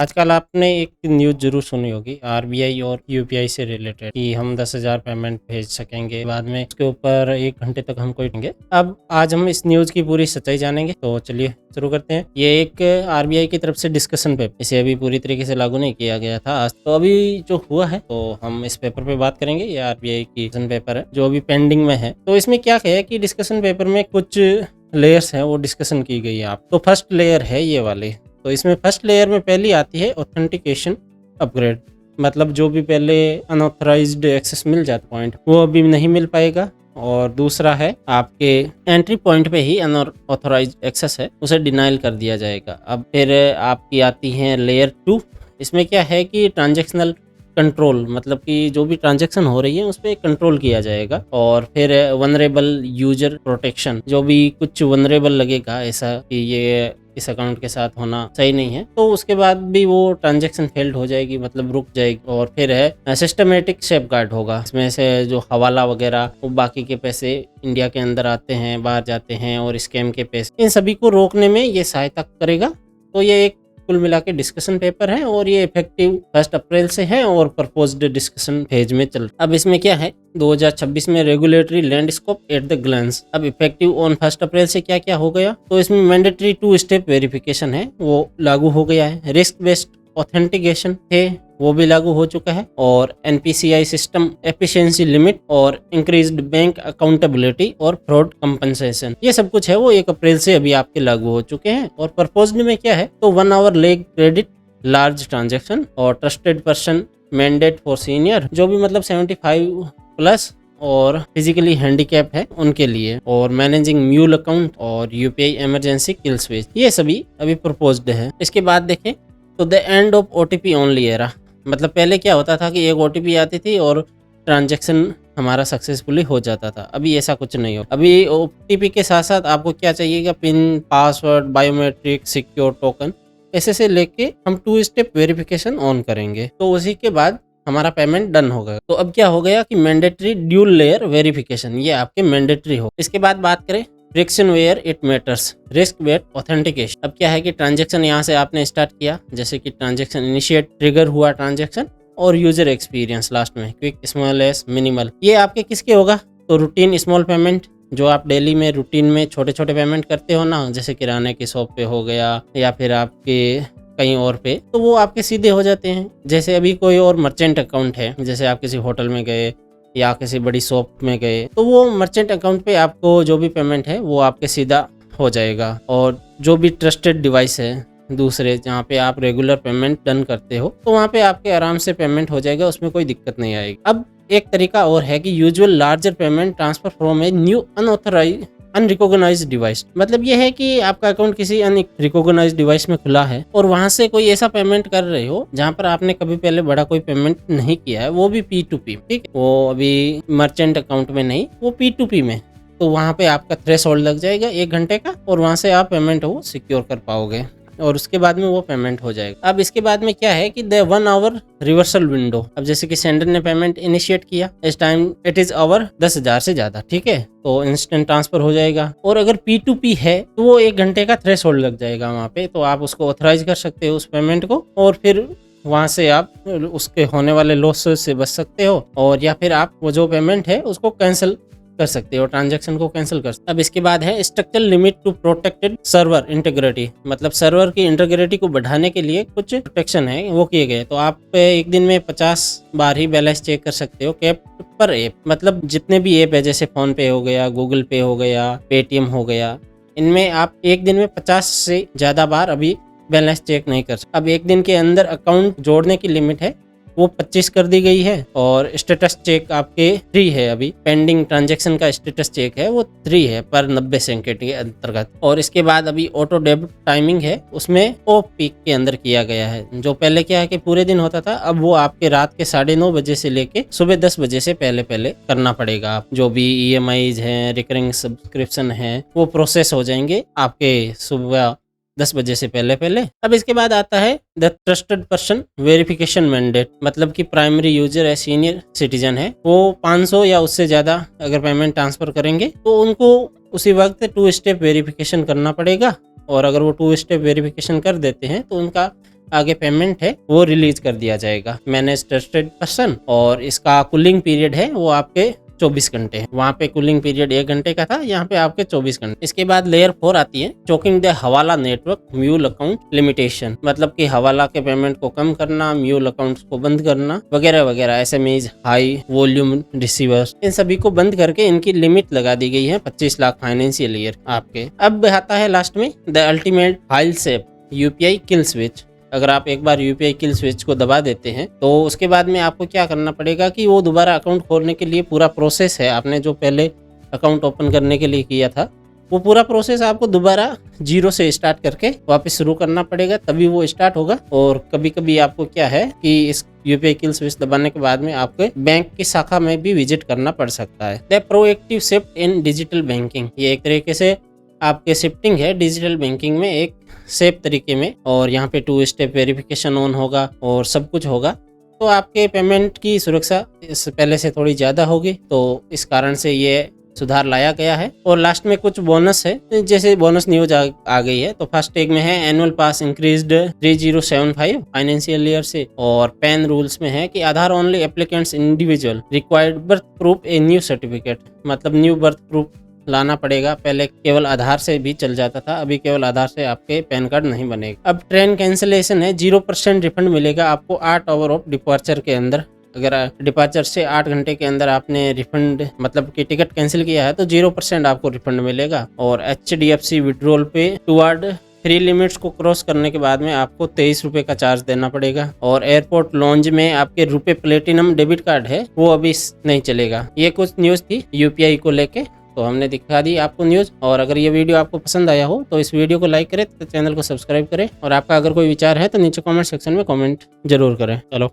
आजकल आपने एक न्यूज़ ज़रूर सुनी होगी आरबीआई और यूपीआई से रिलेटेड कि हम 10,000 पेमेंट भेज सकेंगे, बाद में उसके ऊपर 1 घंटे तक हम कोई देंगे। अब आज हम इस न्यूज़ की पूरी सच्चाई जानेंगे, तो चलिए शुरू करते हैं। ये एक आरबीआई की तरफ से डिस्कशन पेपर, इसे अभी पूरी तरीके से लागू नहीं किया गया था आज, तो अभी जो हुआ है तो हम इस पेपर पे बात करेंगे। ये आरबीआई की डिस्कशन पेपर है जो अभी पेंडिंग में है। तो इसमें क्या है कि डिस्कशन पेपर में कुछ लेयर्स हैं वो डिस्कशन की गई है। आप तो फर्स्ट लेयर है ये वाली, तो इसमें फर्स्ट लेयर में पहली आती है ऑथेंटिकेशन अपग्रेड, मतलब जो भी पहले अनऑथराइज्ड एक्सेस मिल जाता पॉइंट वो अभी नहीं मिल पाएगा। और दूसरा है आपके एंट्री पॉइंट पे ही अनऑथराइज्ड एक्सेस है उसे डिनाइल कर दिया जाएगा। अब फिर आपकी आती है लेयर 2। इसमें क्या है कि ट्रांजेक्शनल कंट्रोल, मतलब कि जो भी ट्रांजैक्शन हो रही है उस पर कंट्रोल किया जाएगा। और फिर वनरेबल यूजर प्रोटेक्शन, जो भी कुछ वनरेबल लगेगा ऐसा कि ये इस अकाउंट के साथ होना सही नहीं है, तो उसके बाद भी वो ट्रांजैक्शन फेल्ड हो जाएगी, मतलब रुक जाएगी। और फिर है सिस्टमेटिक सेफगार्ड होगा, इसमें से जो हवाला वगैरह वो बाकी के पैसे इंडिया के अंदर आते हैं बाहर जाते हैं और स्कैम के पैसे, इन सभी को रोकने में ये सहायता करेगा। तो ये एक कुल मिला के डिस्कशन पेपर है और ये इफेक्टिव 1 अप्रैल से है और प्रपोज्ड डिस्कशन फेज में चल। अब इसमें क्या है 2026 में regulatory landscape at the glance. अब इफेक्टिव ऑन 1 अप्रैल से क्या क्या हो गया, तो इसमें मैंडेटरी 2 स्टेप वेरिफिकेशन है वो लागू हो गया है। रिस्क बेस्ड ऑथेंटिकेशन है वो भी लागू हो चुका है। और एनपीसीआई सिस्टम एफिशिएंसी लिमिट और इंक्रीज्ड बैंक अकाउंटेबिलिटी और फ्रॉड कंपनसेशन, ये सब कुछ है वो 1 अप्रैल से अभी आपके लागू हो चुके हैं। और प्रपोज्ड में क्या है तो 1 hour leg credit large transaction और trusted person mandate for senior, जो भी मतलब 75 प्लस और फिजिकली हैंडीकैप है उनके लिए, और मैनेजिंग म्यूल अकाउंट और यूपीआई इमरजेंसी किल स्विच, ये सभी अभी प्रपोज्ड है। इसके बाद देखें तो the end of OTP only era, मतलब पहले क्या होता था कि एक ओटीपी आती थी और ट्रांजैक्शन हमारा सक्सेसफुली हो जाता था। अभी ऐसा कुछ नहीं हो। अभी ओटीपी के साथ साथ आपको क्या चाहिएगा, pin, password, biometric, secure token, ऐसे से लेके हम 2 स्टेप वेरिफिकेशन ऑन करेंगे, तो उसी के बाद हमारा पेमेंट डन होगा। तो अब क्या हो गया कि मैंडेटरी ड्यूल लेयर वेरिफिकेशन ये आपके मैंडेटरी हो। इसके बाद बात करें friction where it matters, risk based authentication. अब क्या है कि ट्रांजैक्शन यहाँ से आपने स्टार्ट किया, जैसे कि ट्रांजैक्शन इनिशिएट, ट्रिगर हुआ ट्रांजैक्शन, और यूजर एक्सपीरियंस लास्ट में क्विक, स्मॉलेस्ट, मिनिमल, ये आपके किसके होगा तो रूटीन स्मॉल पेमेंट, जो आप डेली में रूटीन में छोटे छोटे पेमेंट करते हो ना, जैसे किराने की शॉप पे हो गया या फिर आपके कहीं और पे, तो वो आपके सीधे हो जाते हैं। जैसे अभी कोई और मर्चेंट अकाउंट है, जैसे आप किसी होटल में गए या किसी बड़ी शॉप में गए, तो वो मर्चेंट अकाउंट पे आपको जो भी पेमेंट है वो आपके सीधा हो जाएगा। और जो भी ट्रस्टेड डिवाइस है दूसरे, जहाँ पे आप रेगुलर पेमेंट डन करते हो, तो वहाँ पे आपके आराम से पेमेंट हो जाएगा, उसमें कोई दिक्कत नहीं आएगी। अब एक तरीका और है कि usual larger payment transfer from a new unrecognised device, मतलब ये है कि आपका अकाउंट किसी अनरिकॉग्नाइज्ड डिवाइस में खुला है और वहां से कोई ऐसा पेमेंट कर रहे हो जहां पर आपने कभी पहले बड़ा कोई पेमेंट नहीं किया है, वो भी P2P, ठीक है, वो अभी मर्चेंट अकाउंट में नहीं, वो P2P में, तो वहां पे आपका थ्रेशोल्ड लग जाएगा 1 घंटे का और वहां से आप पेमेंट वो सिक्योर कर पाओगे और उसके बाद में वो पेमेंट हो जाएगा। अब इसके बाद में क्या है कि द 1 आवर रिवर्सल विंडो, अब जैसे कि सेंडर ने पेमेंट इनिशिएट किया, इस टाइम इट इज आवर 10,000 से ज्यादा, ठीक है, तो इंस्टेंट ट्रांसफर हो जाएगा। और अगर P2P है तो वो 1 घंटे का थ्रेशोल्ड लग जाएगा वहाँ पे, तो आप उसको ऑथराइज कर सकते हो उस पेमेंट को, और फिर वहां से आप उसके होने वाले लॉस से बच सकते हो, और या फिर आप वो जो पेमेंट है उसको कैंसिल कर सकते हो, ट्रांजैक्शन को कैंसिल कर सकते हो। अब इसके बाद है structural limit to protected server integrity, मतलब सर्वर की इंटीग्रिटी को बढ़ाने के लिए कुछ प्रोटेक्शन है वो किए गए। तो आप एक दिन में 50 बार ही बैलेंस चेक कर सकते हो कैप पर ऐप, मतलब जितने भी ऐप है जैसे फोन पे हो गया, गूगल पे हो गया, पेटीएम हो गया, इनमें आप एक दिन में 50 से ज्यादा बार अभी बैलेंस चेक नहीं कर सकते। अब एक दिन के अंदर अकाउंट जोड़ने की लिमिट है वो 25 कर दी गई है, और स्टेटस चेक आपके 3 है, अभी पेंडिंग ट्रांजैक्शन का स्टेटस चेक है वो 3 है पर 90 सेकंड के अंतर्गत। और इसके बाद अभी ऑटो डेबिट टाइमिंग है, उसमें ऑफ पीक के अंदर किया गया है, जो पहले क्या है कि पूरे दिन होता था, अब वो आपके रात के 9:30 बजे से लेके सुबह 10 बजे से पहले पहले करना पड़ेगा। आप जो भी EMIs हैं, रिकरिंग सब्सक्रिप्शन है, वो प्रोसेस हो जाएंगे आपके सुबह 10 बजे से पहले पहले। अब इसके बाद आता है the trusted person verification mandate, मतलब कि प्राइमरी यूजर है, सीनियर सिटीजन है, वो 500 या उससे ज्यादा अगर पेमेंट ट्रांसफर करेंगे तो उनको उसी वक्त 2 स्टेप वेरिफिकेशन करना पड़ेगा, और अगर वो 2 स्टेप वेरिफिकेशन कर देते हैं तो उनका आगे पेमेंट है वो रिलीज कर दिया जाएगा। मैनेज ट्रस्टेड पर्सन, और इसका कूलिंग पीरियड है वो आपके 24 घंटे है। वहाँ पे कूलिंग पीरियड 1 घंटे का था, यहाँ पे आपके 24 घंटे। इसके बाद लेयर 4 आती है, चोकिंग द हवाला नेटवर्क म्यूल अकाउंट लिमिटेशन, मतलब कि हवाला के पेमेंट को कम करना, म्यूल अकाउंट्स को बंद करना वगैरह वगैरह। एसएमईज, हाई वॉल्यूम रिसीवर्स, इन सभी को बंद करके इनकी लिमिट लगा दी गई है 25 लाख फाइनेंशियल ईयर आपके। अब आता है लास्ट में the ultimate file save UPI kill switch. अगर आप एक बार यूपीआई किल स्विच को दबा देते हैं तो उसके बाद में आपको क्या करना पड़ेगा कि वो दोबारा अकाउंट खोलने के लिए पूरा प्रोसेस है, आपने जो पहले अकाउंट ओपन करने के लिए किया था वो पूरा प्रोसेस आपको दोबारा 0 से स्टार्ट करके वापस शुरू करना पड़ेगा, तभी वो स्टार्ट होगा। और कभी कभी आपको क्या है कि इस यूपीआई किल स्विच दबाने के बाद में आपके बैंक की शाखा में भी विजिट करना पड़ सकता है। The proactive shift in digital banking, ये एक तरीके से आपके शिफ्टिंग है डिजिटल बैंकिंग में एक सेफ तरीके में, और यहाँ पे 2 स्टेप वेरिफिकेशन ऑन होगा और सब कुछ होगा, तो आपके पेमेंट की सुरक्षा इस पहले से थोड़ी ज़्यादा होगी। तो इस कारण से ये सुधार लाया गया है। और लास्ट में कुछ बोनस है, जैसे बोनस न्यूज आ गई है। तो फर्स्ट टैग में है annual pass increased 3075 financial year से, और पैन रूल्स में है कि Aadhaar only applicants individual required birth proof a new certificate, मतलब न्यू बर्थ प्रूफ लाना पड़ेगा। पहले केवल आधार से भी चल जाता था, अभी केवल आधार से आपके पैन कार्ड नहीं बनेगा। अब ट्रेन कैंसिलेशन है, 0% रिफंड मिलेगा आपको 8 आवर ऑफ डिपार्चर के अंदर। अगर डिपार्चर से 8 घंटे के अंदर आपने रिफंड मतलब कि टिकट कैंसिल किया है तो 0% आपको रिफंड मिलेगा। और HDFC विड्रॉल पे टुवर्ड 3 लिमिट्स को क्रॉस करने के बाद में आपको 23 रुपये का चार्ज देना पड़ेगा। और एयरपोर्ट लॉन्ज में आपके रुपए प्लेटिनम डेबिट कार्ड है वो अभी नहीं चलेगा। ये कुछ न्यूज़ थी यूपीआई को लेके, तो हमने दिखा दी आपको न्यूज़। और अगर ये वीडियो आपको पसंद आया हो तो इस वीडियो को लाइक करें, तो चैनल को सब्सक्राइब करें, और आपका अगर कोई विचार है तो नीचे कमेंट सेक्शन में कमेंट जरूर करें। चलो।